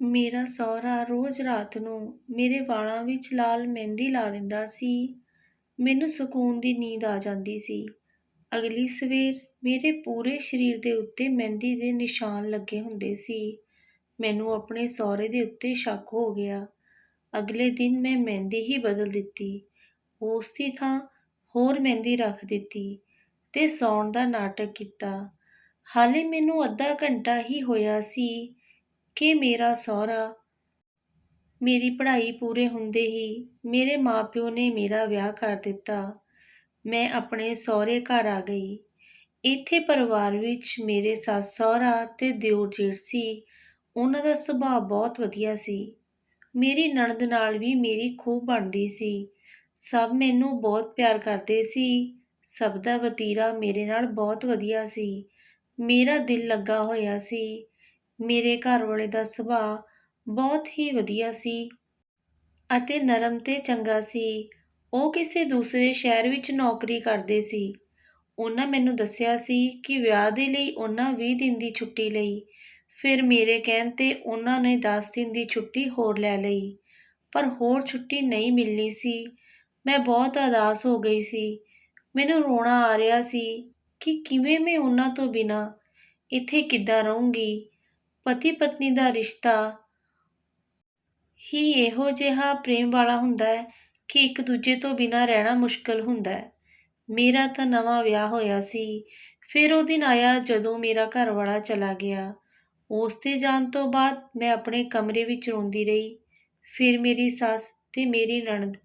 ਮੇਰਾ ਸਹੁਰਾ ਰੋਜ਼ ਰਾਤ ਨੂੰ ਮੇਰੇ ਵਾਲਾਂ ਵਿੱਚ ਲਾਲ ਮਹਿੰਦੀ ਲਾ ਦਿੰਦਾ ਸੀ। ਮੈਨੂੰ ਸਕੂਨ ਦੀ ਨੀਂਦ ਆ ਜਾਂਦੀ ਸੀ। ਅਗਲੀ ਸਵੇਰ ਮੇਰੇ ਪੂਰੇ ਸਰੀਰ ਦੇ ਉੱਤੇ ਮਹਿੰਦੀ ਦੇ ਨਿਸ਼ਾਨ ਲੱਗੇ ਹੁੰਦੇ ਸੀ। ਮੈਨੂੰ ਆਪਣੇ ਸਹੁਰੇ ਦੇ ਉੱਤੇ ਸ਼ੱਕ ਹੋ ਗਿਆ। ਅਗਲੇ ਦਿਨ ਮੈਂ ਮਹਿੰਦੀ ਹੀ ਬਦਲ ਦਿੱਤੀ। ਉਸ ਦੀ ਥਾਂ ਹੋਰ ਮਹਿੰਦੀ ਰੱਖ ਦਿੱਤੀ ਤੇ ਸੌਣ ਦਾ ਨਾਟਕ ਕੀਤਾ। ਹਾਲੇ ਮੈਨੂੰ ਅੱਧਾ ਘੰਟਾ ਹੀ ਹੋਇਆ ਸੀ ਕਿ ਮੇਰਾ ਸਹੁਰਾ ਮੇਰੀ ਪੜ੍ਹਾਈ ਪੂਰੇ ਹੁੰਦੇ ਹੀ ਮੇਰੇ ਮਾਂ-ਪਿਓ ਨੇ ਮੇਰਾ ਵਿਆਹ ਕਰ ਦਿੱਤਾ। ਮੈਂ ਆਪਣੇ ਸਹੁਰੇ ਘਰ ਆ ਗਈ। ਇੱਥੇ ਪਰਿਵਾਰ ਵਿੱਚ ਮੇਰੇ ਸੱਸ-ਸਹੁਰਾ ਤੇ ਦਿਓਰ-ਜੇਠ ਸੀ। ਉਹਨਾਂ ਦਾ ਸੁਭਾਅ ਬਹੁਤ ਵਧੀਆ ਸੀ। ਮੇਰੀ ਨਣਦ ਨਾਲ ਵੀ ਮੇਰੀ ਖੂਬ ਬਣਦੀ ਸੀ। ਸਭ ਮੈਨੂੰ ਬਹੁਤ ਪਿਆਰ ਕਰਦੇ ਸੀ। ਸਭ ਦਾ ਵਤੀਰਾ ਮੇਰੇ ਨਾਲ ਬਹੁਤ ਵਧੀਆ ਸੀ। ਮੇਰਾ ਦਿਲ ਲੱਗਾ ਹੋਇਆ ਸੀ। ਮੇਰੇ ਘਰਵਾਲੇ ਦਾ ਸੁਭਾਅ ਬਹੁਤ ਹੀ ਵਧੀਆ ਸੀ ਅਤੇ ਨਰਮ ਤੇ ਚੰਗਾ ਸੀ। ਉਹ ਕਿਸੇ ਦੂਸਰੇ ਸ਼ਹਿਰ ਵਿੱਚ ਨੌਕਰੀ ਕਰਦੇ ਸੀ। ਉਹਨਾਂ ਮੈਨੂੰ ਦੱਸਿਆ ਸੀ ਕਿ ਵਿਆਹ ਦੇ ਲਈ ਉਹਨਾਂ 20 ਦਿਨ ਦੀ ਛੁੱਟੀ ਲਈ। ਫਿਰ ਮੇਰੇ ਕਹਿਣ 'ਤੇ ਉਹਨਾਂ ਨੇ 10 ਦਿਨ ਦੀ ਛੁੱਟੀ ਹੋਰ ਲੈ ਲਈ, ਪਰ ਹੋਰ ਛੁੱਟੀ ਨਹੀਂ ਮਿਲਣੀ ਸੀ। ਮੈਂ ਬਹੁਤ ਉਦਾਸ ਹੋ ਗਈ ਸੀ। ਮੈਨੂੰ ਰੋਣਾ ਆ ਰਿਹਾ ਸੀ ਕਿ ਕਿਵੇਂ ਮੈਂ ਉਹਨਾਂ ਤੋਂ ਬਿਨਾਂ ਇੱਥੇ ਕਿੱਦਾਂ ਰਹੂੰਗੀ। ਪਤੀ ਪਤਨੀ ਦਾ ਰਿਸ਼ਤਾ ਹੀ ਇਹੋ ਜਿਹਾ ਪ੍ਰੇਮ ਵਾਲਾ ਹੁੰਦਾ ਹੈ ਕਿ ਇੱਕ ਦੂਜੇ ਤੋਂ ਬਿਨਾਂ ਰਹਿਣਾ ਮੁਸ਼ਕਲ ਹੁੰਦਾ ਹੈ। ਮੇਰਾ ਤਾਂ ਨਵਾਂ ਵਿਆਹ ਹੋਇਆ ਸੀ। ਫਿਰ ਉਹ ਦਿਨ ਆਇਆ ਜਦੋਂ ਮੇਰਾ ਘਰ ਵਾਲਾ ਚਲਾ ਗਿਆ। ਉਸ ਦੇ ਜਾਣ ਤੋਂ ਬਾਅਦ ਮੈਂ ਆਪਣੇ ਕਮਰੇ ਵਿੱਚ ਰੋਂਦੀ ਰਹੀ। ਫਿਰ ਮੇਰੀ ਸੱਸ ਤੇ ਮੇਰੀ ਨਣਦ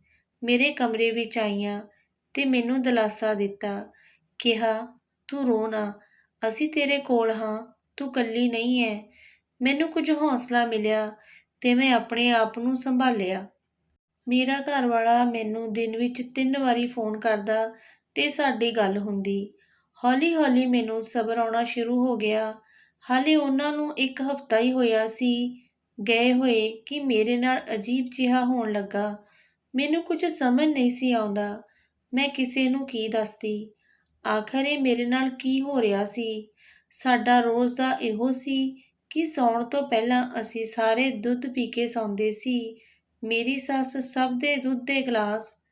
ਮੇਰੇ ਕਮਰੇ ਵਿੱਚ ਆਈਆਂ ਤੇ ਮੈਨੂੰ ਦਿਲਾਸਾ ਦਿੱਤਾ। ਕਿਹਾ, ਤੂੰ ਰੋ ਨਾ, ਅਸੀਂ ਤੇਰੇ ਕੋਲ ਹਾਂ, ਤੂੰ ਇਕੱਲੀ ਨਹੀਂ ਹੈ। ਮੈਨੂੰ ਕੁਝ ਹੌਸਲਾ ਮਿਲਿਆ ਤੇ ਮੈਂ ਆਪਣੇ ਆਪ ਨੂੰ ਸੰਭਾਲਿਆ। ਮੇਰਾ ਘਰਵਾਲਾ ਮੈਨੂੰ ਦਿਨ ਵਿੱਚ 3 ਵਾਰੀ ਫੋਨ ਕਰਦਾ ਤੇ ਸਾਡੀ ਗੱਲ ਹੁੰਦੀ। ਹੌਲੀ-ਹੌਲੀ ਮੈਨੂੰ ਸਬਰ ਆਉਣਾ ਸ਼ੁਰੂ ਹੋ ਗਿਆ। ਹਾਲੇ ਉਹਨਾਂ ਨੂੰ 1 ਹਫ਼ਤਾ ਹੀ ਹੋਇਆ ਸੀ ਗਏ ਹੋਏ ਕਿ ਮੇਰੇ ਨਾਲ ਅਜੀਬ ਜਿਹਾ ਹੋਣ ਲੱਗਾ। ਮੈਨੂੰ ਕੁਝ ਸਮਝ ਨਹੀਂ ਸੀ ਆਉਂਦਾ। ਮੈਂ ਕਿਸੇ ਨੂੰ ਕੀ ਦੱਸਦੀ। ਆਖਰ ਇਹ ਮੇਰੇ ਨਾਲ ਕੀ ਹੋ ਰਿਹਾ ਸੀ। ਸਾਡਾ ਰੋਜ਼ ਦਾ ਇਹੋ ਸੀ ਕਿ ਸੌਣ ਤੋਂ ਪਹਿਲਾਂ ਅਸੀਂ ਸਾਰੇ ਦੁੱਧ ਪੀ ਕੇ ਸੌਂਦੇ ਸੀ। ਮੇਰੀ ਸੱਸ ਸਭ ਦੇ ਦੁੱਧ ਦੇ ਗਲਾਸ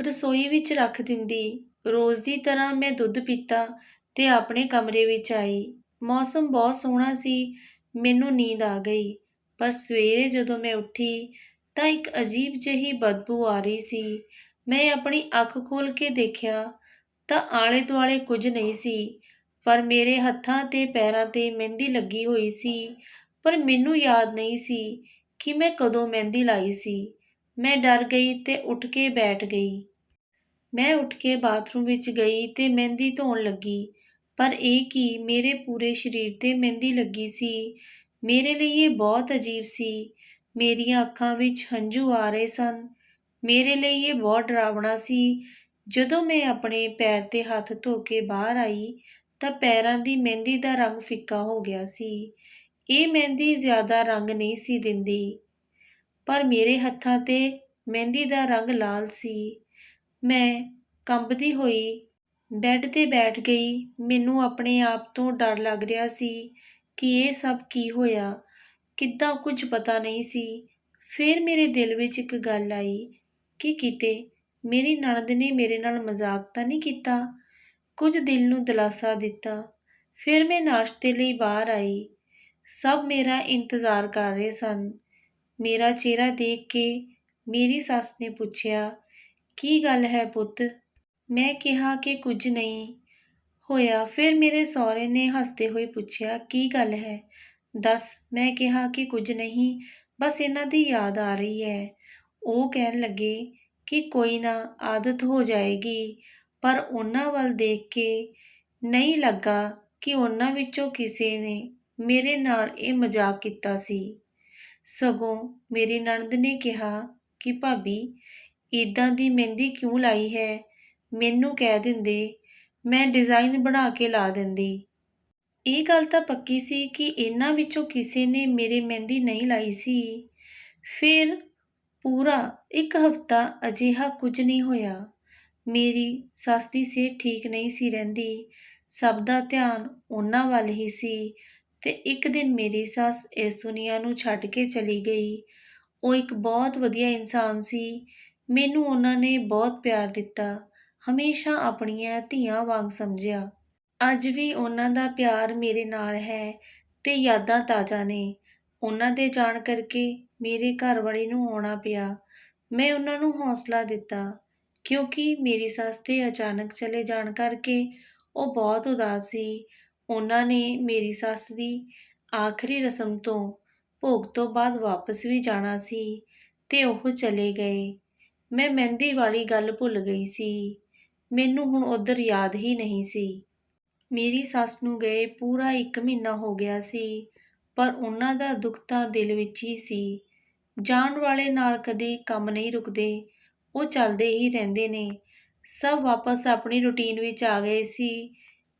ਰਸੋਈ ਵਿੱਚ ਰੱਖ ਦਿੰਦੀ। ਰੋਜ਼ ਦੀ ਤਰ੍ਹਾਂ ਮੈਂ ਦੁੱਧ ਪੀਤਾ ਤੇ ਆਪਣੇ ਕਮਰੇ ਵਿੱਚ ਆਈ। ਮੌਸਮ ਬਹੁਤ ਸੋਹਣਾ ਸੀ। ਮੈਨੂੰ ਨੀਂਦ ਆ ਗਈ, ਪਰ ਸਵੇਰੇ ਜਦੋਂ ਮੈਂ ਉੱਠੀ ਤਾਂ ਇੱਕ ਅਜੀਬ ਜਿਹੀ ਬਦਬੂ ਆ ਰਹੀ ਸੀ। ਮੈਂ ਆਪਣੀ ਅੱਖ ਖੋਲ੍ਹ ਕੇ ਦੇਖਿਆ ਤਾਂ ਆਲੇ-ਦੁਆਲੇ ਕੁਝ ਨਹੀਂ ਸੀ, ਪਰ ਮੇਰੇ ਹੱਥਾਂ ਤੇ ਪੈਰਾਂ 'ਤੇ ਮਹਿੰਦੀ ਲੱਗੀ ਹੋਈ ਸੀ। ਪਰ ਮੈਨੂੰ ਯਾਦ ਨਹੀਂ ਸੀ ਕਿ ਮੈਂ ਕਦੋਂ ਮਹਿੰਦੀ ਲਾਈ ਸੀ। ਮੈਂ ਡਰ ਗਈ ਤੇ ਉੱਠ ਕੇ ਬੈਠ ਗਈ। ਮੈਂ ਉੱਠ ਕੇ ਬਾਥਰੂਮ ਵਿੱਚ ਗਈ ਤੇ ਮਹਿੰਦੀ ਧੋਣ ਲੱਗੀ, ਪਰ ਇਹ ਕਿ ਮੇਰੇ ਪੂਰੇ ਸਰੀਰ 'ਤੇ ਮਹਿੰਦੀ ਲੱਗੀ ਸੀ। ਮੇਰੇ ਲਈ ਇਹ ਬਹੁਤ ਅਜੀਬ ਸੀ। ਮੇਰੀਆਂ ਅੱਖਾਂ ਵਿੱਚ ਹੰਝੂ ਆ ਰਹੇ ਸਨ। ਮੇਰੇ ਲਈ ਇਹ ਬਹੁਤ ਡਰਾਵਣਾ ਸੀ। ਜਦੋਂ ਮੈਂ ਆਪਣੇ ਪੈਰ 'ਤੇ ਹੱਥ ਧੋ ਕੇ ਬਾਹਰ ਆਈ ਤਾਂ ਪੈਰਾਂ ਦੀ ਮਹਿੰਦੀ ਦਾ ਰੰਗ ਫਿੱਕਾ ਹੋ ਗਿਆ ਸੀ। ਇਹ ਮਹਿੰਦੀ ਜ਼ਿਆਦਾ ਰੰਗ ਨਹੀਂ ਸੀ ਦਿੰਦੀ, ਪਰ ਮੇਰੇ ਹੱਥਾਂ 'ਤੇ ਮਹਿੰਦੀ ਦਾ ਰੰਗ ਲਾਲ ਸੀ। ਮੈਂ ਕੰਬਦੀ ਹੋਈ ਬੈੱਡ 'ਤੇ ਬੈਠ ਗਈ। ਮੈਨੂੰ ਆਪਣੇ ਆਪ ਤੋਂ ਡਰ ਲੱਗ ਰਿਹਾ ਸੀ ਕਿ ਇਹ ਸਭ ਕੀ ਹੋਇਆ, ਕਿੱਦਾਂ, ਕੁਝ ਪਤਾ ਨਹੀਂ ਸੀ। ਫਿਰ ਮੇਰੇ ਦਿਲ ਵਿੱਚ ਇੱਕ ਗੱਲ ਆਈ ਕਿ ਕਿਤੇ ਮੇਰੀ ਨਣਦ ਨੇ ਮੇਰੇ ਨਾਲ ਮਜ਼ਾਕ ਤਾਂ ਨਹੀਂ ਕੀਤਾ। ਕੁਝ ਦਿਲ ਨੂੰ ਦਿਲਾਸਾ ਦਿੱਤਾ। ਫਿਰ ਮੈਂ ਨਾਸ਼ਤੇ ਲਈ ਬਾਹਰ ਆਈ। ਸਭ ਮੇਰਾ ਇੰਤਜ਼ਾਰ ਕਰ ਰਹੇ ਸਨ। ਮੇਰਾ ਚਿਹਰਾ ਦੇਖ ਕੇ ਮੇਰੀ ਸੱਸ ਨੇ ਪੁੱਛਿਆ, ਕੀ ਗੱਲ ਹੈ ਪੁੱਤ? ਮੈਂ ਕਿਹਾ ਕਿ ਕੁਝ ਨਹੀਂ ਹੋਇਆ। ਫਿਰ ਮੇਰੇ ਸਹੁਰੇ ਨੇ ਹੱਸਦੇ ਹੋਏ ਪੁੱਛਿਆ, ਕੀ ਗੱਲ ਹੈ, ਦੱਸ। ਮੈਂ ਕਿਹਾ ਕਿ ਕੁਝ ਨਹੀਂ, ਬਸ ਇਹਨਾਂ ਦੀ ਯਾਦ ਆ ਰਹੀ ਹੈ। ਉਹ ਕਹਿਣ ਲੱਗੇ ਕਿ ਕੋਈ ਨਾ, ਆਦਤ ਹੋ ਜਾਏਗੀ। ਪਰ ਉਹਨਾਂ ਵੱਲ ਦੇਖ ਕੇ ਨਹੀਂ ਲੱਗਾ ਕਿ ਉਹਨਾਂ ਵਿੱਚੋਂ ਕਿਸੇ ਨੇ ਮੇਰੇ ਨਾਲ ਇਹ ਮਜ਼ਾਕ ਕੀਤਾ ਸੀ। ਸਗੋਂ ਮੇਰੀ ਨਣਦ ਨੇ ਕਿਹਾ ਕਿ ਭਾਬੀ, ਇੱਦਾਂ ਦੀ ਮਹਿੰਦੀ ਕਿਉਂ ਲਾਈ ਹੈ? ਮੈਨੂੰ ਕਹਿ ਦਿੰਦੇ, ਮੈਂ ਡਿਜ਼ਾਈਨ ਬਣਾ ਕੇ ਲਾ ਦਿੰਦੀ। ਇਹ ਗੱਲ ਤਾਂ ਪੱਕੀ ਸੀ ਕਿ ਇਹਨਾਂ ਵਿੱਚੋਂ ਕਿਸੇ ਨੇ ਮੇਰੇ ਮਹਿੰਦੀ ਨਹੀਂ ਲਾਈ ਸੀ। ਫਿਰ ਪੂਰਾ 1 ਹਫ਼ਤਾ ਅਜਿਹਾ ਕੁਝ ਨਹੀਂ ਹੋਇਆ। ਮੇਰੀ ਸੱਸ ਦੀ ਸਿਹਤ ਠੀਕ ਨਹੀਂ ਸੀ ਰਹਿੰਦੀ। ਸਭ ਦਾ ਧਿਆਨ ਉਹਨਾਂ ਵੱਲ ਹੀ ਸੀ। ਤੇ ਇੱਕ ਦਿਨ ਮੇਰੀ ਸੱਸ ਇਸ ਦੁਨੀਆ ਨੂੰ ਛੱਡ ਕੇ ਚਲੀ ਗਈ। ਉਹ ਇੱਕ ਬਹੁਤ ਵਧੀਆ ਇਨਸਾਨ ਸੀ। ਮੈਨੂੰ ਉਹਨਾਂ ਨੇ ਬਹੁਤ ਪਿਆਰ ਦਿੱਤਾ, ਹਮੇਸ਼ਾ ਆਪਣੀਆਂ ਧੀਆਂ ਵਾਂਗ ਸਮਝਿਆ। ਅੱਜ ਵੀ ਉਹਨਾਂ ਦਾ ਪਿਆਰ ਮੇਰੇ ਨਾਲ ਹੈ ਤੇ ਯਾਦਾਂ ਤਾਜ਼ਾ ਨੇ। ਉਹਨਾਂ ਦੇ ਜਾਣ ਕਰਕੇ ਮੇਰੇ ਘਰ ਵਾਲੇ ਨੂੰ ਆਉਣਾ ਪਿਆ। ਮੈਂ ਉਹਨਾਂ ਨੂੰ ਹੌਸਲਾ ਦਿੱਤਾ ਕਿਉਂਕਿ ਮੇਰੀ ਸੱਸ ਦੇ ਅਚਾਨਕ ਚਲੇ ਜਾਣ ਕਰਕੇ ਉਹ ਬਹੁਤ ਉਦਾਸ ਸੀ। ਉਹਨਾਂ ਨੇ ਮੇਰੀ ਸੱਸ ਦੀ ਆਖਰੀ ਰਸਮ ਤੋਂ ਭੋਗ ਤੋਂ ਬਾਅਦ ਵਾਪਸ ਵੀ ਜਾਣਾ ਸੀ ਤੇ ਉਹ ਚਲੇ ਗਏ। ਮੈਂ ਮਹਿੰਦੀ ਵਾਲੀ ਗੱਲ ਭੁੱਲ ਗਈ ਸੀ। ਮੈਨੂੰ ਹੁਣ ਉੱਧਰ ਯਾਦ ਹੀ ਨਹੀਂ ਸੀ। ਮੇਰੀ ਸੱਸ ਨੂੰ ਗਏ ਪੂਰਾ 1 ਮਹੀਨਾ ਹੋ ਗਿਆ ਸੀ, ਪਰ ਉਹਨਾਂ ਦਾ ਦੁੱਖ ਤਾਂ ਦਿਲ ਵਿੱਚ ਹੀ ਸੀ। ਜਾਣ ਵਾਲੇ ਨਾਲ ਕਦੇ ਕੰਮ ਨਹੀਂ ਰੁਕਦੇ, ਉਹ ਚੱਲਦੇ ਹੀ ਰਹਿੰਦੇ ਨੇ। ਸਭ ਵਾਪਸ ਆਪਣੀ ਰੁਟੀਨ ਵਿੱਚ ਆ ਗਏ ਸੀ।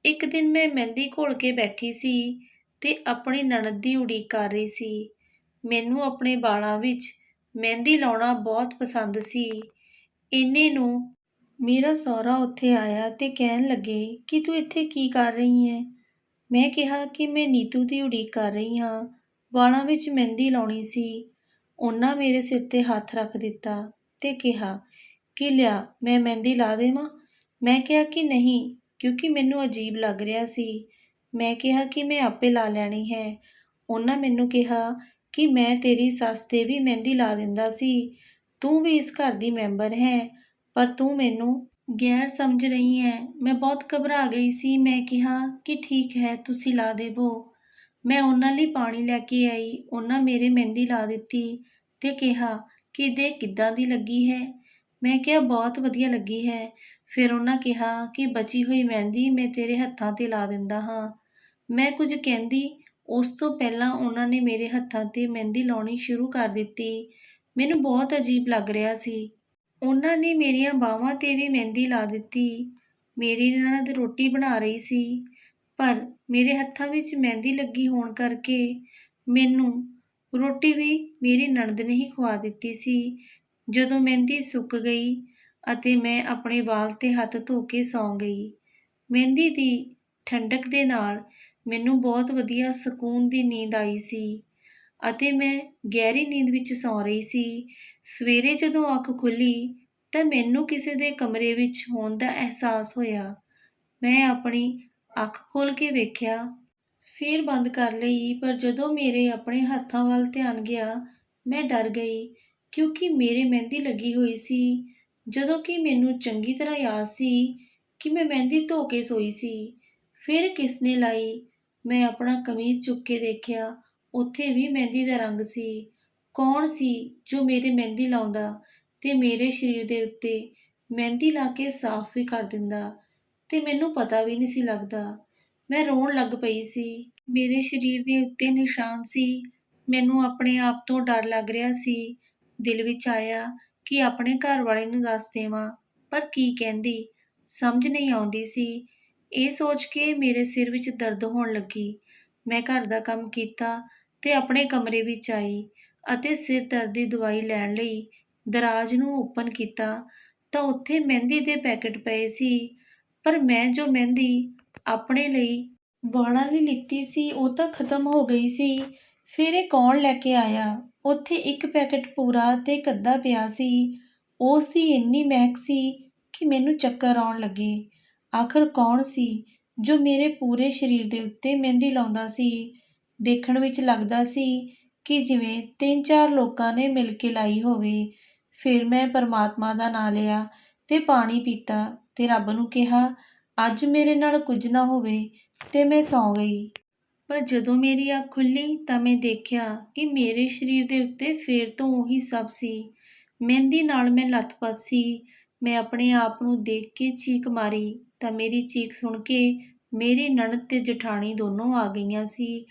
ਇੱਕ ਦਿਨ ਮੈਂ ਮਹਿੰਦੀ ਘੋਲ ਕੇ ਬੈਠੀ ਸੀ ਤੇ ਆਪਣੀ ਨਣਦ ਦੀ ਉਡੀਕ ਕਰ ਰਹੀ ਸੀ। ਮੈਨੂੰ ਆਪਣੇ ਵਾਲਾਂ ਵਿੱਚ ਮਹਿੰਦੀ ਲਾਉਣਾ ਬਹੁਤ ਪਸੰਦ ਸੀ। ਇੰਨੇ ਨੂੰ ਮੇਰਾ ਸਹੁਰਾ ਉੱਥੇ ਆਇਆ ਤੇ ਕਹਿਣ ਲੱਗੇ ਕਿ ਤੂੰ ਇੱਥੇ ਕੀ ਕਰ ਰਹੀ ਹੈ। ਮੈਂ ਕਿਹਾ ਕਿ ਮੈਂ ਨੀਤੂ ਦੀ ਉਡੀਕ ਕਰ ਰਹੀ ਹਾਂ, ਵਾਲਾਂ ਵਿੱਚ ਮਹਿੰਦੀ ਲਾਉਣੀ ਸੀ। ਉਹਨਾਂ ਮੇਰੇ ਸਿਰ ਤੇ ਹੱਥ ਰੱਖ ਦਿੱਤਾ ਤੇ ਕਿਹਾ ਕਿ ਲਿਆ ਮੈਂ ਮਹਿੰਦੀ ਲਾ ਦੇਵਾਂ। ਮੈਂ ਕਿਹਾ ਕਿ ਨਹੀਂ, ਕਿਉਂਕਿ ਮੈਨੂੰ ਅਜੀਬ ਲੱਗ ਰਿਹਾ ਸੀ। ਮੈਂ ਕਿਹਾ ਕਿ ਮੈਂ ਆਪੇ ਲਾ ਲੈਣੀ ਹੈ। ਉਹਨਾਂ ਮੈਨੂੰ ਕਿਹਾ ਕਿ ਮੈਂ ਤੇਰੀ ਸੱਸ ਤੇ ਵੀ ਮਹਿੰਦੀ ਲਾ ਦਿੰਦਾ ਸੀ। ਤੂੰ ਵੀ ਇਸ ਘਰ ਦੀ ਮੈਂਬਰ ਹੈ, ਪਰ ਤੂੰ ਮੈਨੂੰ ਗੈਰ ਸਮਝ ਰਹੀ ਹੈ। ਮੈਂ ਬਹੁਤ ਘਬਰਾ ਗਈ ਸੀ। ਮੈਂ ਕਿਹਾ ਕਿ ਠੀਕ ਹੈ, ਤੁਸੀਂ ਲਾ ਦੇਵੋ। ਮੈਂ ਉਹਨਾਂ ਲਈ ਪਾਣੀ ਲੈ ਕੇ ਆਈ। ਉਹਨਾਂ ਮੇਰੇ ਮਹਿੰਦੀ ਲਾ ਦਿੱਤੀ ਤੇ ਕਿਹਾ ਕਿ ਦੇਖ ਕਿੱਦਾਂ ਦੀ ਲੱਗੀ ਹੈ। ਮੈਂ ਕਿਹਾ ਬਹੁਤ ਵਧੀਆ ਲੱਗੀ ਹੈ। ਫਿਰ ਉਹਨਾਂ ਕਿਹਾ ਕਿ ਬਚੀ ਹੋਈ ਮਹਿੰਦੀ ਮੈਂ ਤੇਰੇ ਹੱਥਾਂ ਤੇ ਲਾ ਦਿੰਦਾ ਹਾਂ। ਮੈਂ ਕੁਝ ਕਹਿੰਦੀ ਉਸ ਤੋਂ ਪਹਿਲਾਂ ਉਹਨਾਂ ਨੇ ਮੇਰੇ ਹੱਥਾਂ ਤੇ ਮਹਿੰਦੀ ਲਾਉਣੀ ਸ਼ੁਰੂ ਕਰ ਦਿੱਤੀ। ਮੈਨੂੰ ਬਹੁਤ ਅਜੀਬ ਲੱਗ ਰਿਹਾ ਸੀ। ਉਹਨਾਂ ਨੇ ਮੇਰੀਆਂ ਬਾਹਾਂ ਤੇ ਵੀ ਮਹਿੰਦੀ ਲਾ ਦਿੱਤੀ। ਮੇਰੀ ਨਣਦ ਰੋਟੀ ਬਣਾ ਰਹੀ ਸੀ, ਪਰ ਮੇਰੇ ਹੱਥਾਂ ਵਿੱਚ ਮਹਿੰਦੀ ਲੱਗੀ ਹੋਣ ਕਰਕੇ ਮੈਨੂੰ ਰੋਟੀ ਵੀ ਮੇਰੀ ਨਣਦ ਨੇ ਹੀ ਖਵਾ ਦਿੱਤੀ ਸੀ। ਜਦੋਂ ਮਹਿੰਦੀ ਸੁੱਕ ਗਈ ਅਤੇ ਮੈਂ ਆਪਣੇ ਵਾਲ ਤੇ ਹੱਥ ਧੋ ਕੇ ਸੌਂ ਗਈ। ਮਹਿੰਦੀ ਦੀ ਠੰਡਕ ਦੇ ਨਾਲ ਮੈਨੂੰ ਬਹੁਤ ਵਧੀਆ ਸਕੂਨ ਦੀ ਨੀਂਦ ਆਈ ਸੀ ਅਤੇ ਮੈਂ ਗਹਿਰੀ ਨੀਂਦ ਵਿੱਚ ਸੌਂ ਰਹੀ ਸੀ। ਸਵੇਰੇ ਜਦੋਂ ਅੱਖ ਖੁੱਲ੍ਹੀ ਤਾਂ ਮੈਨੂੰ ਕਿਸੇ ਦੇ ਕਮਰੇ ਵਿੱਚ ਹੋਣ ਦਾ ਅਹਿਸਾਸ ਹੋਇਆ। ਮੈਂ ਆਪਣੀ ਅੱਖ ਖੋਲ੍ਹ ਕੇ ਵੇਖਿਆ, ਫਿਰ ਬੰਦ ਕਰ ਲਈ, ਪਰ ਜਦੋਂ ਮੇਰੇ ਆਪਣੇ ਹੱਥਾਂ ਵੱਲ ਧਿਆਨ ਗਿਆ ਮੈਂ ਡਰ ਗਈ ਕਿਉਂਕਿ ਮੇਰੇ ਮਹਿੰਦੀ ਲੱਗੀ ਹੋਈ ਸੀ, ਜਦੋਂ ਕਿ ਮੈਨੂੰ ਚੰਗੀ ਤਰ੍ਹਾਂ ਯਾਦ ਸੀ ਕਿ ਮੈਂ ਮਹਿੰਦੀ ਧੋ ਕੇ ਸੋਈ ਸੀ। ਫਿਰ ਕਿਸਨੇ ਲਾਈ? ਮੈਂ ਆਪਣਾ ਕਮੀਜ਼ ਚੁੱਕ ਕੇ ਦੇਖਿਆ, ਉੱਥੇ ਵੀ ਮਹਿੰਦੀ ਦਾ ਰੰਗ ਸੀ। ਕੌਣ ਸੀ ਜੋ ਮੇਰੇ ਮਹਿੰਦੀ ਲਾਉਂਦਾ ਤੇ ਮੇਰੇ ਸਰੀਰ ਦੇ ਉੱਤੇ ਮਹਿੰਦੀ ਲਾ ਕੇ ਸਾਫ਼ ਵੀ ਕਰ ਦਿੰਦਾ ਤੇ ਮੈਨੂੰ ਪਤਾ ਵੀ ਨਹੀਂ ਸੀ ਲੱਗਦਾ। ਮੈਂ ਰੋਣ ਲੱਗ ਪਈ ਸੀ। ਮੇਰੇ ਸਰੀਰ ਦੇ ਉੱਤੇ ਨਿਸ਼ਾਨ ਸੀ। ਮੈਨੂੰ ਆਪਣੇ ਆਪ ਤੋਂ ਡਰ ਲੱਗ ਰਿਹਾ ਸੀ। ਦਿਲ ਵਿੱਚ ਆਇਆ ਕਿ ਆਪਣੇ ਘਰ ਵਾਲੇ ਨੂੰ ਦੱਸ ਦੇਵਾਂ, ਪਰ ਕੀ ਕਹਿੰਦੀ, ਸਮਝ ਨਹੀਂ ਆਉਂਦੀ ਸੀ। ਇਹ ਸੋਚ ਕੇ ਮੇਰੇ ਸਿਰ ਵਿੱਚ ਦਰਦ ਹੋਣ ਲੱਗੀ। ਮੈਂ ਘਰ ਦਾ ਕੰਮ ਕੀਤਾ ਤੇ ਆਪਣੇ ਕਮਰੇ ਵਿੱਚ ਆਈ ਅਤੇ ਸਿਰ ਦਰਦ ਦੀ ਦਵਾਈ ਲੈਣ ਲਈ ਦਰਾਜ਼ ਨੂੰ ਓਪਨ ਕੀਤਾ ਤਾਂ ਉੱਥੇ ਮਹਿੰਦੀ ਦੇ ਪੈਕੇਟ ਪਏ ਸੀ, ਪਰ ਮੈਂ ਜੋ ਮਹਿੰਦੀ ਆਪਣੇ ਲਈ ਵਾਲਾਂ ਲਈ ਲਿੱਤੀ ਸੀ ਉਹ ਤਾਂ ਖਤਮ ਹੋ ਗਈ ਸੀ। ਫਿਰ ਇਹ ਕੌਣ ਲੈ ਕੇ ਆਇਆ? ਉੱਥੇ ਇੱਕ ਪੈਕੇਟ ਪੂਰਾ ਤੇ ਇੱਕ ਅੱਧਾ ਪਿਆ ਸੀ। ਉਸ ਦੀ ਇੰਨੀ ਮਹਿਕ ਸੀ ਕਿ ਮੈਨੂੰ ਚੱਕਰ ਆਉਣ ਲੱਗੇ। ਆਖਰ ਕੌਣ ਸੀ ਜੋ ਮੇਰੇ ਪੂਰੇ ਸਰੀਰ ਦੇ ਉੱਤੇ ਮਹਿੰਦੀ ਲਾਉਂਦਾ ਸੀ? ਦੇਖਣ ਵਿੱਚ ਲੱਗਦਾ ਸੀ ਕਿ ਜਿਵੇਂ 3-4 ਲੋਕਾਂ ਨੇ ਮਿਲ ਕੇ ਲਾਈ ਹੋਵੇ। ਫਿਰ ਮੈਂ ਪਰਮਾਤਮਾ ਦਾ ਨਾਂ ਲਿਆ ਤੇ ਪਾਣੀ ਪੀਤਾ ਤੇ ਰੱਬ ਨੂੰ ਕਿਹਾ ਅੱਜ ਮੇਰੇ ਨਾਲ ਕੁਝ ਨਾ ਹੋਵੇ ਤੇ ਮੈਂ ਸੌਂ ਗਈ। ਪਰ ਜਦੋਂ ਮੇਰੀ ਅੱਖ ਖੁੱਲ੍ਹੀ ਤਾਂ ਮੈਂ ਦੇਖਿਆ ਕਿ ਮੇਰੇ ਸਰੀਰ ਦੇ ਉੱਤੇ ਫੇਰ ਤੋਂ ਉਹੀ ਸਭ ਸੀ। ਮਹਿੰਦੀ ਨਾਲ ਮੈਂ ਲੱਥਪੱਥ ਸੀ। ਮੈਂ ਆਪਣੇ ਆਪ ਨੂੰ ਦੇਖ ਕੇ ਚੀਕ ਮਾਰੀ ਤਾਂ ਮੇਰੀ ਚੀਕ ਸੁਣ ਕੇ ਮੇਰੀ ਨਣਦ ਤੇ ਜਠਾਣੀ ਦੋਨੋਂ ਆ ਗਈਆਂ ਸੀ।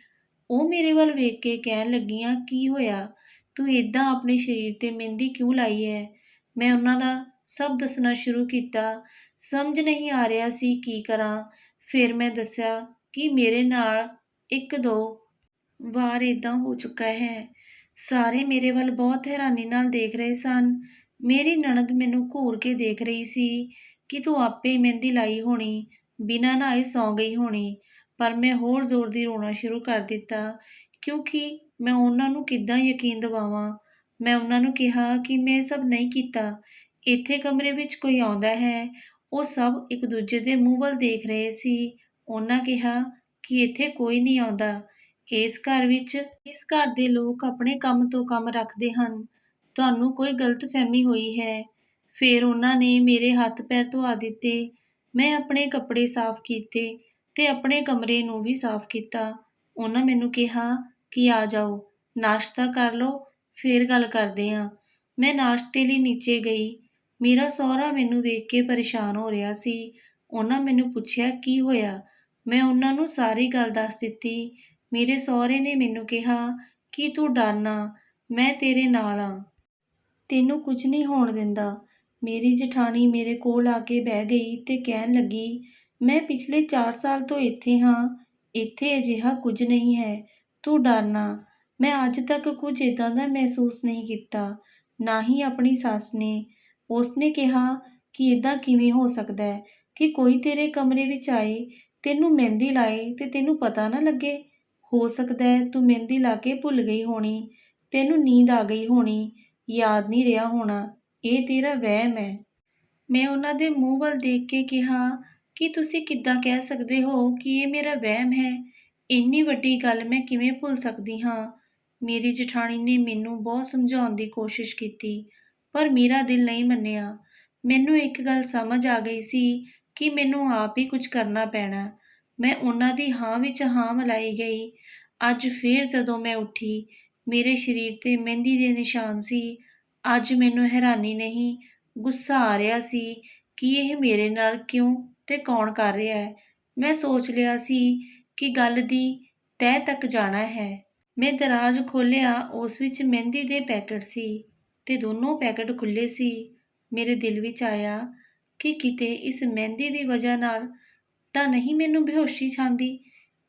ਉਹ ਮੇਰੇ ਵੱਲ ਵੇਖ ਕੇ ਕਹਿਣ ਲੱਗੀਆਂ, ਕੀ ਹੋਇਆ? ਤੂੰ ਇੱਦਾਂ ਆਪਣੇ ਸਰੀਰ ਤੇ ਮਹਿੰਦੀ ਕਿਉਂ ਲਾਈ ਹੈ? ਮੈਂ ਉਹਨਾਂ ਦਾ ਸਭ ਦੱਸਣਾ ਸ਼ੁਰੂ ਕੀਤਾ। ਸਮਝ ਨਹੀਂ ਆ ਰਿਹਾ ਸੀ ਕੀ ਕਰਾਂ। ਫਿਰ ਮੈਂ ਦੱਸਿਆ ਕਿ ਮੇਰੇ ਨਾਲ 1-2 ਵਾਰ ਇੱਦਾਂ ਹੋ ਚੁੱਕਾ ਹੈ। ਸਾਰੇ ਮੇਰੇ ਵੱਲ ਬਹੁਤ ਹੈਰਾਨੀ ਨਾਲ ਦੇਖ ਰਹੇ ਸਨ। ਮੇਰੀ ਨਣਦ ਮੈਨੂੰ ਘੂਰ ਕੇ ਦੇਖ ਰਹੀ ਸੀ ਕਿ ਤੂੰ ਆਪੇ ਮਹਿੰਦੀ ਲਾਈ ਹੋਣੀ, ਬਿਨਾਂ ਨਹਾਏ ਸੌਂ ਗਈ ਹੋਣੀ। ਪਰ ਮੈਂ ਹੋਰ ਜ਼ੋਰ ਦੀ ਰੋਣਾ ਸ਼ੁਰੂ ਕਰ ਦਿੱਤਾ, ਕਿਉਂਕਿ ਮੈਂ ਉਹਨਾਂ ਨੂੰ ਕਿੱਦਾਂ ਯਕੀਨ ਦਿਵਾਵਾਂ। ਮੈਂ ਉਹਨਾਂ ਨੂੰ ਕਿਹਾ ਕਿ ਮੈਂ ਇਹ ਸਭ ਨਹੀਂ ਕੀਤਾ। ਇੱਥੇ ਕਮਰੇ ਵਿੱਚ ਕੋਈ ਆਉਂਦਾ ਹੈ। ਉਹ ਸਭ ਇੱਕ ਦੂਜੇ ਦੇ ਮੂੰਹ ਵੱਲ ਦੇਖ ਰਹੇ ਸੀ। ਉਹਨਾਂ ਕਿਹਾ ਕਿ ਇੱਥੇ ਕੋਈ ਨਹੀਂ ਆਉਂਦਾ। ਇਸ ਘਰ ਦੇ ਲੋਕ ਆਪਣੇ ਕੰਮ ਤੋਂ ਕੰਮ ਰੱਖਦੇ ਹਨ। ਤੁਹਾਨੂੰ ਕੋਈ ਗਲਤਫਹਿਮੀ ਹੋਈ ਹੈ। ਫਿਰ ਉਹਨਾਂ ਨੇ ਮੇਰੇ ਹੱਥ ਪੈਰ ਧੁਆ ਦਿੱਤੇ। ਮੈਂ ਆਪਣੇ ਕੱਪੜੇ ਸਾਫ਼ ਕੀਤੇ ਤੇ ਆਪਣੇ ਕਮਰੇ ਨੂੰ ਵੀ ਸਾਫ਼ ਕੀਤਾ। ਉਹਨਾਂ ਮੈਨੂੰ ਕਿਹਾ ਕਿ ਆ ਜਾਓ, ਨਾਸ਼ਤਾ ਕਰ ਲਓ, ਫਿਰ ਗੱਲ ਕਰਦੇ ਹਾਂ। ਮੈਂ ਨਾਸ਼ਤੇ ਲਈ ਨੀਚੇ ਗਈ। ਮੇਰਾ ਸਹੁਰਾ ਮੈਨੂੰ ਵੇਖ ਕੇ ਪਰੇਸ਼ਾਨ ਹੋ ਰਿਹਾ ਸੀ। ਉਹਨਾਂ ਮੈਨੂੰ ਪੁੱਛਿਆ ਕੀ ਹੋਇਆ। ਮੈਂ ਉਹਨਾਂ ਨੂੰ ਸਾਰੀ ਗੱਲ ਦੱਸ ਦਿੱਤੀ। ਮੇਰੇ ਸਹੁਰੇ ਨੇ ਮੈਨੂੰ ਕਿਹਾ ਕਿ ਤੂੰ ਡਰ ਨਾ, ਮੈਂ ਤੇਰੇ ਨਾਲ ਹਾਂ, ਤੈਨੂੰ ਕੁਝ ਨਹੀਂ ਹੋਣ ਦਿੰਦਾ। ਮੇਰੀ ਜਠਾਣੀ ਮੇਰੇ ਕੋਲ ਆ ਕੇ ਬਹਿ ਗਈ ਤੇ ਕਹਿਣ ਲੱਗੀ, ਮੈਂ ਪਿਛਲੇ 4 ਸਾਲ ਤੋਂ ਇੱਥੇ ਹਾਂ, ਇੱਥੇ ਅਜਿਹਾ ਕੁਝ ਨਹੀਂ ਹੈ, ਤੂੰ ਡਰ ਨਾ। ਮੈਂ ਅੱਜ ਤੱਕ ਕੁਝ ਇੱਦਾਂ ਦਾ ਮਹਿਸੂਸ ਨਹੀਂ ਕੀਤਾ, ਨਾ ਹੀ ਆਪਣੀ ਸੱਸ ਨੇ। ਉਸਨੇ ਕਿਹਾ ਕਿ ਇੱਦਾਂ ਕਿਵੇਂ ਹੋ ਸਕਦਾ ਹੈ ਕਿ ਕੋਈ ਤੇਰੇ ਕਮਰੇ ਵਿੱਚ ਆਏ, ਤੈਨੂੰ ਮਹਿੰਦੀ ਲਾਏ ਤੇ ਤੈਨੂੰ ਪਤਾ ਨਾ ਲੱਗੇ। ਹੋ ਸਕਦਾ ਹੈ ਤੂੰ ਮਹਿੰਦੀ ਲਾ ਕੇ ਭੁੱਲ ਗਈ ਹੋਣੀ, ਤੈਨੂੰ ਨੀਂਦ ਆ ਗਈ ਹੋਣੀ, ਯਾਦ ਨਹੀਂ ਰਿਹਾ ਹੋਣਾ, ਇਹ ਤੇਰਾ ਵਹਿਮ ਹੈ। ਮੈਂ ਉਹਨਾਂ ਦੇ ਮੂੰਹ ਵੱਲ ਦੇਖ ਕੇ ਕਿਹਾ ਕਿ ਤੁਸੀਂ ਕਿੱਦਾਂ ਕਹਿ ਸਕਦੇ ਹੋ ਕਿ ਇਹ ਮੇਰਾ ਵਹਿਮ ਹੈ? ਇੰਨੀ ਵੱਡੀ ਗੱਲ ਮੈਂ ਕਿਵੇਂ ਭੁੱਲ ਸਕਦੀ ਹਾਂ? ਮੇਰੀ ਜਠਾਣੀ ਨੇ ਮੈਨੂੰ ਬਹੁਤ ਸਮਝਾਉਣ ਦੀ ਕੋਸ਼ਿਸ਼ ਕੀਤੀ, ਪਰ ਮੇਰਾ ਦਿਲ ਨਹੀਂ ਮੰਨਿਆ। ਮੈਨੂੰ ਇੱਕ ਗੱਲ ਸਮਝ ਆ ਗਈ ਸੀ ਕਿ ਮੈਨੂੰ ਆਪ ਹੀ ਕੁਝ ਕਰਨਾ ਪੈਣਾ। ਮੈਂ ਉਹਨਾਂ ਦੀ ਹਾਂ ਵਿੱਚ ਹਾਂ ਮਿਲਾਈ ਗਈ। ਅੱਜ ਫਿਰ ਜਦੋਂ ਮੈਂ ਉੱਠੀ, ਮੇਰੇ ਸਰੀਰ 'ਤੇ ਮਹਿੰਦੀ ਦੇ ਨਿਸ਼ਾਨ ਸੀ। ਅੱਜ ਮੈਨੂੰ ਹੈਰਾਨੀ ਨਹੀਂ, ਗੁੱਸਾ ਆ ਰਿਹਾ ਸੀ ਕਿ ਇਹ ਮੇਰੇ ਨਾਲ ਕਿਉਂ ਤੇ ਕੌਣ ਕਰ ਰਿਹਾ ਹੈ। ਮੈਂ ਸੋਚ ਲਿਆ ਸੀ ਕਿ ਗੱਲ ਦੀ ਤਹਿ ਤੱਕ ਜਾਣਾ ਹੈ। ਮੈਂ ਦਰਾਜ਼ ਖੋਲ੍ਹਿਆ, ਉਸ ਵਿੱਚ ਮਹਿੰਦੀ ਦੇ ਪੈਕਟ ਸੀ ਤੇ ਦੋਨੋਂ ਪੈਕਟ ਖੁੱਲ੍ਹੇ ਸੀ। ਮੇਰੇ ਦਿਲ ਵਿੱਚ ਆਇਆ ਕਿ ਕਿਤੇ ਇਸ ਮਹਿੰਦੀ ਦੀ ਵਜ੍ਹਾ ਨਾਲ ਤਾਂ ਨਹੀਂ ਮੈਨੂੰ ਬੇਹੋਸ਼ੀ ਛਾਂਦੀ,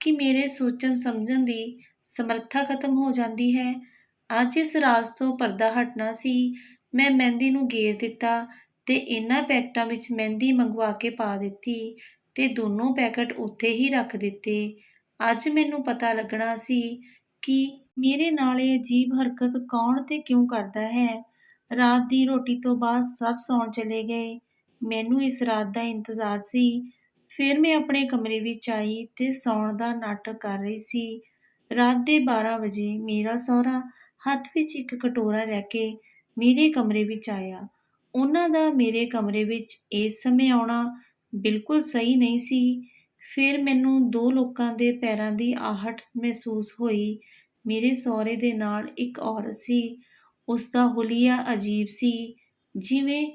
ਕਿ ਮੇਰੇ ਸੋਚਣ ਸਮਝਣ ਦੀ ਸਮਰੱਥਾ ਖਤਮ ਹੋ ਜਾਂਦੀ ਹੈ। ਅੱਜ ਇਸ ਰਾਜ਼ ਤੋਂ ਪਰਦਾ ਹਟਣਾ ਸੀ। ਮੈਂ ਮਹਿੰਦੀ ਨੂੰ ਗੇਰ ਦਿੱਤਾ ਤੇ ਇਹਨਾਂ ਪੈਕਟਾਂ ਵਿੱਚ ਮਹਿੰਦੀ ਮੰਗਵਾ ਕੇ ਪਾ ਦਿੱਤੀ ਤੇ ਦੋਨੋਂ ਪੈਕਟ ਉੱਥੇ ਹੀ ਰੱਖ ਦਿੱਤੇ। ਅੱਜ ਮੈਨੂੰ ਪਤਾ ਲੱਗਣਾ ਸੀ ਕਿ ਮੇਰੇ ਨਾਲ ਇਹ ਅਜੀਬ ਹਰਕਤ ਕੌਣ ਤੇ ਕਿਉਂ ਕਰਦਾ ਹੈ। ਰਾਤ ਦੀ ਰੋਟੀ ਤੋਂ ਬਾਅਦ ਸਭ ਸੌਣ ਚਲੇ ਗਏ। ਮੈਨੂੰ ਇਸ ਰਾਤ ਦਾ ਇੰਤਜ਼ਾਰ ਸੀ। ਫਿਰ ਮੈਂ ਆਪਣੇ ਕਮਰੇ ਵਿੱਚ ਆਈ ਤੇ ਸੌਣ ਦਾ ਨਾਟਕ ਕਰ ਰਹੀ ਸੀ। ਰਾਤ ਦੇ 12 ਵਜੇ ਮੇਰਾ ਸਹੁਰਾ ਹੱਥ ਵਿੱਚ ਇੱਕ ਕਟੋਰਾ ਲੈ ਕੇ ਮੇਰੇ ਕਮਰੇ ਵਿੱਚ ਆਇਆ। ਉਹਨਾਂ ਦਾ ਮੇਰੇ ਕਮਰੇ ਵਿੱਚ ਇਸ ਸਮੇਂ ਆਉਣਾ ਬਿਲਕੁਲ ਸਹੀ ਨਹੀਂ ਸੀ। ਫਿਰ ਮੈਨੂੰ 2 ਲੋਕਾਂ ਦੇ ਪੈਰਾਂ ਦੀ ਆਹਟ ਮਹਿਸੂਸ ਹੋਈ। ਮੇਰੇ ਸਹੁਰੇ ਦੇ ਨਾਲ ਇੱਕ ਔਰਤ ਸੀ। ਉਸ ਦਾ ਹੁਲੀਆ ਅਜੀਬ ਸੀ, ਜਿਵੇਂ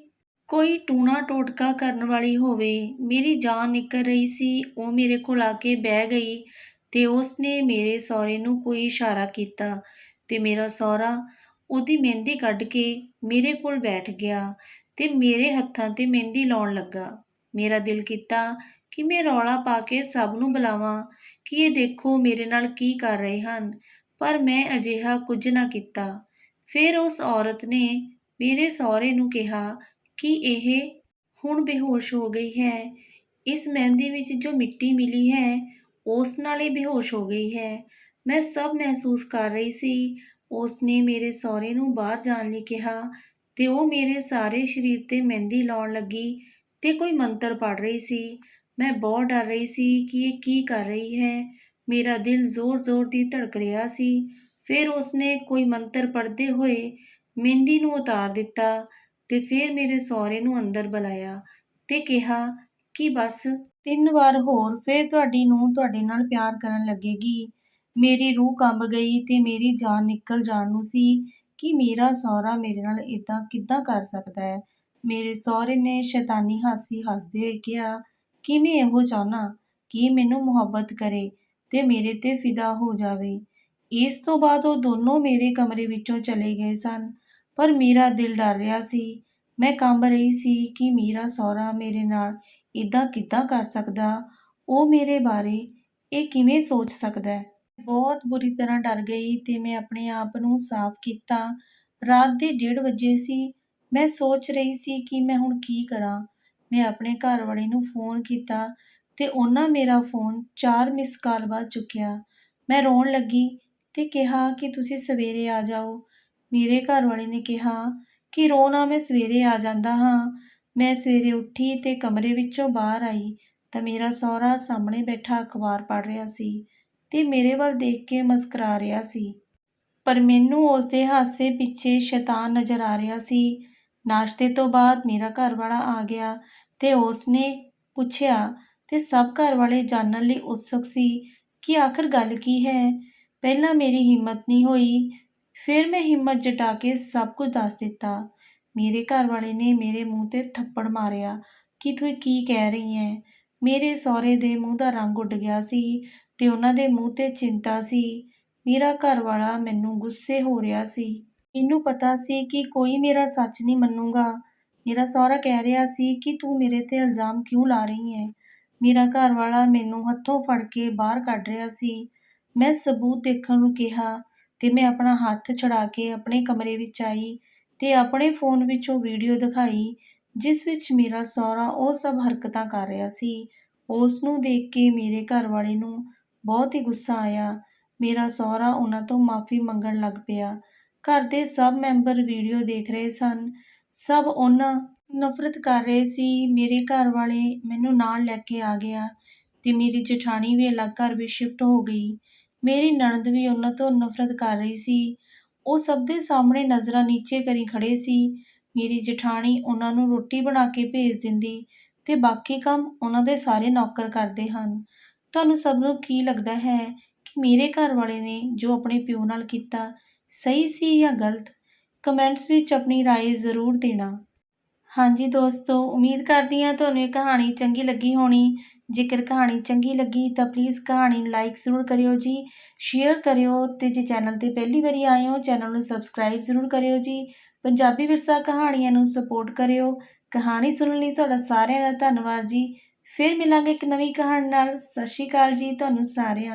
ਕੋਈ ਟੂਣਾ ਟੋਟਕਾ ਕਰਨ ਵਾਲੀ ਹੋਵੇ। ਮੇਰੀ ਜਾਨ ਨਿਕਲ ਰਹੀ ਸੀ। ਉਹ ਮੇਰੇ ਕੋਲ ਆ ਕੇ ਬਹਿ ਗਈ ਤੇ ਉਸ ਨੇ ਮੇਰੇ ਸਹੁਰੇ ਨੂੰ ਕੋਈ ਇਸ਼ਾਰਾ ਕੀਤਾ ਤੇ ਮੇਰਾ ਸਹੁਰਾ ਉਹਦੀ ਮਹਿੰਦੀ ਕੱਢ ਕੇ ਮੇਰੇ ਕੋਲ ਬੈਠ ਗਿਆ ਤੇ ਮੇਰੇ ਹੱਥਾਂ 'ਤੇ ਮਹਿੰਦੀ ਲਾਉਣ ਲੱਗਾ। ਮੇਰਾ ਦਿਲ ਕੀਤਾ ਕਿ ਮੈਂ ਰੌਲਾ ਪਾ ਕੇ ਸਭ ਨੂੰ ਬੁਲਾਵਾਂ ਕਿ ਇਹ ਦੇਖੋ ਮੇਰੇ ਨਾਲ ਕੀ ਕਰ ਰਹੇ ਹਨ, ਪਰ ਮੈਂ ਅਜਿਹਾ ਕੁਝ ਨਾ ਕੀਤਾ। ਫਿਰ ਉਸ ਔਰਤ ਨੇ ਮੇਰੇ ਸਹੁਰੇ ਨੂੰ ਕਿਹਾ ਕਿ ਇਹ ਹੁਣ ਬੇਹੋਸ਼ ਹੋ ਗਈ ਹੈ। ਇਸ ਮਹਿੰਦੀ ਵਿੱਚ ਜੋ ਮਿੱਟੀ ਮਿਲੀ ਹੈ, ਉਸ ਨਾਲ ਹੀ ਬੇਹੋਸ਼ ਹੋ ਗਈ ਹੈ। ਮੈਂ ਸਭ ਮਹਿਸੂਸ ਕਰ ਰਹੀ ਸੀ। ਉਸ ਨੇ ਮੇਰੇ ਸਹੁਰੇ ਨੂੰ ਬਾਹਰ ਜਾਣ ਲਈ ਕਿਹਾ ਤੇ ਉਹ ਮੇਰੇ ਸਾਰੇ ਸਰੀਰ 'ਤੇ ਮਹਿੰਦੀ ਲਾਉਣ ਲੱਗੀ ਤੇ ਕੋਈ ਮੰਤਰ ਪੜ੍ਹ ਰਹੀ ਸੀ। ਮੈਂ ਬਹੁਤ ਡਰ ਰਹੀ ਸੀ ਕਿ ਇਹ ਕੀ ਕਰ ਰਹੀ ਹੈ। ਮੇਰਾ ਦਿਲ ਜ਼ੋਰ-ਜ਼ੋਰ ਦੀ ਧੜਕ ਰਿਹਾ ਸੀ। ਫਿਰ ਉਸ ਨੇ ਕੋਈ ਮੰਤਰ ਪੜ੍ਹਦੇ ਹੋਏ ਮਹਿੰਦੀ ਨੂੰ ਉਤਾਰ ਦਿੱਤਾ ਤੇ ਫਿਰ ਮੇਰੇ ਸਹੁਰੇ ਨੂੰ ਅੰਦਰ ਬੁਲਾਇਆ ਤੇ ਕਿਹਾ ਕਿ ਬਸ 3 ਵਾਰ ਹੋਰ ਫਿਰ ਤੁਹਾਡੀ ਨੂੰਹ ਤੁਹਾਡੇ ਨਾਲ ਪਿਆਰ ਕਰਨ ਲੱਗੇਗੀ। ਮੇਰੀ ਰੂਹ ਕੰਬ ਗਈ ਤੇ ਮੇਰੀ ਜਾਨ ਨਿਕਲ ਜਾਣ ਨੂੰ ਸੀ ਕਿ ਮੇਰਾ ਸਹੁਰਾ ਮੇਰੇ ਨਾਲ ਇੱਦਾਂ ਕਿੱਦਾਂ ਕਰ ਸਕਦਾ ਹੈ। ਮੇਰੇ ਸਹੁਰੇ ਨੇ ਸ਼ੈਤਾਨੀ ਹਾਸੀ ਹੱਸਦੇ ਹੋਏ ਕਿਹਾ ਕਿ ਮੈਂ ਇਹੋ ਚਾਹੁੰਦਾ ਕਿ ਮੈਨੂੰ ਮੁਹੱਬਤ ਕਰੇ ਤੇ ਮੇਰੇ 'ਤੇ ਫਿਦਾ ਹੋ ਜਾਵੇ। ਇਸ ਤੋਂ ਬਾਅਦ ਉਹ ਦੋਨੋਂ ਮੇਰੇ ਕਮਰੇ ਵਿੱਚੋਂ ਚਲੇ ਗਏ ਸਨ, ਪਰ ਮੇਰਾ ਦਿਲ ਡਰ ਰਿਹਾ ਸੀ। ਮੈਂ ਕੰਬ ਰਹੀ ਸੀ ਕਿ ਮੇਰਾ ਸਹੁਰਾ ਮੇਰੇ ਨਾਲ ਇੱਦਾਂ ਕਿੱਦਾਂ ਕਰ ਸਕਦਾ। ਉਹ ਮੇਰੇ ਬਾਰੇ ਇਹ ਕਿਵੇਂ ਸੋਚ ਸਕਦਾ ਹੈ। ਬਹੁਤ ਬੁਰੀ ਤਰ੍ਹਾਂ ਡਰ ਗਈ ਤੇ ਮੈਂ ਆਪਣੇ ਆਪ ਨੂੰ ਸਾਫ਼ ਕੀਤਾ। ਰਾਤ ਦੇ 1:30 ਵਜੇ ਸੀ। ਮੈਂ ਸੋਚ ਰਹੀ ਸੀ ਕਿ ਮੈਂ ਹੁਣ ਕੀ ਕਰਾਂ। ਮੈਂ ਆਪਣੇ ਘਰ ਵਾਲੇ ਨੂੰ ਫੋਨ ਕੀਤਾ ਤੇ ਉਹਨਾਂ ਮੇਰਾ ਫੋਨ 4 ਮਿਸ ਕਾਲ ਬਾਅਦ ਚੁੱਕਿਆ। ਮੈਂ ਰੋਣ ਲੱਗੀ ਤੇ ਕਿਹਾ ਕਿ ਤੁਸੀਂ ਸਵੇਰੇ ਆ ਜਾਓ। ਮੇਰੇ ਘਰ ਵਾਲੇ ਨੇ ਕਿਹਾ ਕਿ ਰੋਣਾ, ਮੈਂ ਸਵੇਰੇ ਆ ਜਾਂਦਾ ਹਾਂ। ਮੈਂ ਸਵੇਰੇ ਉੱਠੀ ਤੇ ਕਮਰੇ ਵਿੱਚੋਂ ਬਾਹਰ ਆਈ ਤਾਂ ਮੇਰਾ ਸਹੁਰਾ ਸਾਹਮਣੇ ਬੈਠਾ ਅਖਬਾਰ ਪੜ੍ਹ ਰਿਹਾ ਸੀ ਤੇ ਮੇਰੇ ਵੱਲ ਦੇਖ ਕੇ ਮੁਸਕਰਾ ਰਿਹਾ ਸੀ। ਪਰ ਮੈਨੂੰ ਉਸ ਦੇ ਹਾਸੇ ਪਿੱਛੇ ਸ਼ੈਤਾਨ ਨਜ਼ਰ ਆ ਰਿਹਾ ਸੀ। ਨਾਸ਼ਤੇ ਤੋਂ ਬਾਅਦ ਮੇਰਾ ਘਰ ਵਾਲਾ ਆ ਗਿਆ ਤੇ ਉਸ ਨੇ ਪੁੱਛਿਆ ਤੇ ਸਭ ਘਰ ਵਾਲੇ ਜਾਣਨ ਲਈ ਉਤਸੁਕ ਸੀ ਕਿ ਆਖਰ ਗੱਲ ਕੀ ਹੈ। ਪਹਿਲਾਂ ਮੇਰੀ ਹਿੰਮਤ ਨਹੀਂ ਹੋਈ, ਫਿਰ ਮੈਂ ਹਿੰਮਤ ਜਤਾ ਕੇ ਸਭ ਕੁਝ ਦੱਸ ਦਿੱਤਾ। ਮੇਰੇ ਘਰ ਵਾਲੇ ਨੇ ਮੇਰੇ ਮੂੰਹ 'ਤੇ ਥੱਪੜ ਮਾਰਿਆ ਕਿ ਤੂੰ ਕੀ ਕਹਿ ਰਹੀ ਹੈ। ਮੇਰੇ ਸਹੁਰੇ ਦੇ ਮੂੰਹ ਦਾ ਰੰਗ ਉੱਡ ਗਿਆ ਸੀ ਤੇ ਉਹਨਾਂ ਦੇ ਮੂੰਹ 'ਤੇ ਚਿੰਤਾ ਸੀ। ਮੇਰਾ ਘਰ ਵਾਲਾ ਮੈਨੂੰ ਗੁੱਸੇ ਹੋ ਰਿਹਾ ਸੀ। ਮੈਨੂੰ ਪਤਾ ਸੀ ਕਿ ਕੋਈ ਮੇਰਾ ਸੱਚ ਨਹੀਂ ਮੰਨੂਗਾ। ਮੇਰਾ ਸਹੁਰਾ ਕਹਿ ਰਿਹਾ ਸੀ ਕਿ ਤੂੰ ਮੇਰੇ 'ਤੇ ਇਲਜ਼ਾਮ ਕਿਉਂ ਲਾ ਰਹੀ ਹੈ। ਮੇਰਾ ਘਰ ਵਾਲਾ ਮੈਨੂੰ ਹੱਥੋਂ ਫੜ ਕੇ ਬਾਹਰ ਕੱਢ ਰਿਹਾ ਸੀ। ਮੈਂ ਸਬੂਤ ਦੇਖਣ ਨੂੰ ਕਿਹਾ ਤੇ ਮੈਂ ਆਪਣਾ ਹੱਥ ਛੁਡਾ ਕੇ ਆਪਣੇ ਕਮਰੇ ਵਿੱਚ ਆਈ ਤੇ ਆਪਣੇ ਫੋਨ ਵਿੱਚੋਂ ਵੀਡੀਓ ਦਿਖਾਈ ਜਿਸ ਵਿੱਚ ਮੇਰਾ ਸਹੁਰਾ ਉਹ ਸਭ ਹਰਕਤਾਂ ਕਰ ਰਿਹਾ ਸੀ। ਉਸ ਨੂੰ ਦੇਖ ਕੇ ਮੇਰੇ ਘਰ ਵਾਲੇ ਨੂੰ ਬਹੁਤ ਹੀ ਗੁੱਸਾ ਆਇਆ। ਮੇਰਾ ਸਹੁਰਾ ਉਹਨਾਂ ਤੋਂ ਮਾਫ਼ੀ ਮੰਗਣ ਲੱਗ ਪਿਆ। ਘਰ ਦੇ ਸਭ ਮੈਂਬਰ ਵੀਡੀਓ ਦੇਖ ਰਹੇ ਸਨ। ਸਭ ਉਹਨਾਂ ਨਫ਼ਰਤ ਕਰ ਰਹੇ ਸੀ। ਮੇਰੇ ਘਰ ਵਾਲੇ ਮੈਨੂੰ ਨਾਲ ਲੈ ਕੇ ਆ ਗਿਆ ਤੇ ਮੇਰੀ ਜਠਾਣੀ ਵੀ ਅਲੱਗ ਘਰ ਵਿੱਚ ਸ਼ਿਫਟ ਹੋ ਗਈ। ਮੇਰੀ ਨਣਦ ਵੀ ਉਹਨਾਂ ਤੋਂ ਨਫ਼ਰਤ ਕਰ ਰਹੀ ਸੀ। ਉਹ ਸਭ ਦੇ ਸਾਹਮਣੇ ਨਜ਼ਰਾਂ ਨੀਚੇ ਕਰੀ ਖੜ੍ਹੇ ਸੀ। ਮੇਰੀ ਜਠਾਣੀ ਉਹਨਾਂ ਨੂੰ ਰੋਟੀ ਬਣਾ ਕੇ ਭੇਜ ਦਿੰਦੀ ਤੇ ਬਾਕੀ ਕੰਮ ਉਹਨਾਂ ਦੇ ਸਾਰੇ ਨੌਕਰ ਕਰਦੇ ਹਨ। ਤੁਹਾਨੂੰ ਸਭ ਨੂੰ ਕੀ ਲੱਗਦਾ ਹੈ ਕਿ ਮੇਰੇ ਘਰ ਵਾਲੇ ਨੇ ਜੋ ਆਪਣੇ ਪਿਓ ਨਾਲ ਕੀਤਾ ਸਹੀ ਸੀ ਜਾਂ ਗਲਤ? ਕਮੈਂਟਸ ਵਿੱਚ ਆਪਣੀ ਰਾਏ ਜ਼ਰੂਰ ਦੇਣਾ। ਹਾਂਜੀ ਦੋਸਤੋ, ਉਮੀਦ ਕਰਦੀ ਹਾਂ ਤੁਹਾਨੂੰ ਇਹ ਕਹਾਣੀ ਚੰਗੀ ਲੱਗੀ ਹੋਣੀ। ਜੇਕਰ ਕਹਾਣੀ ਚੰਗੀ ਲੱਗੀ ਤਾਂ ਪਲੀਜ਼ ਕਹਾਣੀ ਨੂੰ ਲਾਈਕ ਜ਼ਰੂਰ ਕਰਿਓ ਜੀ, ਸ਼ੇਅਰ ਕਰਿਓ ਤੇ ਜੇ ਚੈਨਲ 'ਤੇ ਪਹਿਲੀ ਵਾਰੀ ਆਏ ਹੋ ਚੈਨਲ ਨੂੰ ਸਬਸਕ੍ਰਾਈਬ ਜ਼ਰੂਰ ਕਰਿਓ ਜੀ। ਪੰਜਾਬੀ ਵਿਰਸਾ ਕਹਾਣੀਆਂ ਨੂੰ ਸਪੋਰਟ ਕਰਿਓ। ਕਹਾਣੀ ਸੁਣਨ ਲਈ ਤੁਹਾਡਾ ਸਾਰਿਆਂ ਦਾ ਧੰਨਵਾਦ ਜੀ। ਫਿਰ ਮਿਲਾਂਗੇ ਇੱਕ ਨਵੀਂ ਕਹਾਣੀ ਨਾਲ। ਸਤਿ ਸ਼੍ਰੀ ਅਕਾਲ ਜੀ ਤੁਹਾਨੂੰ ਸਾਰਿਆਂ ਨੂੰ।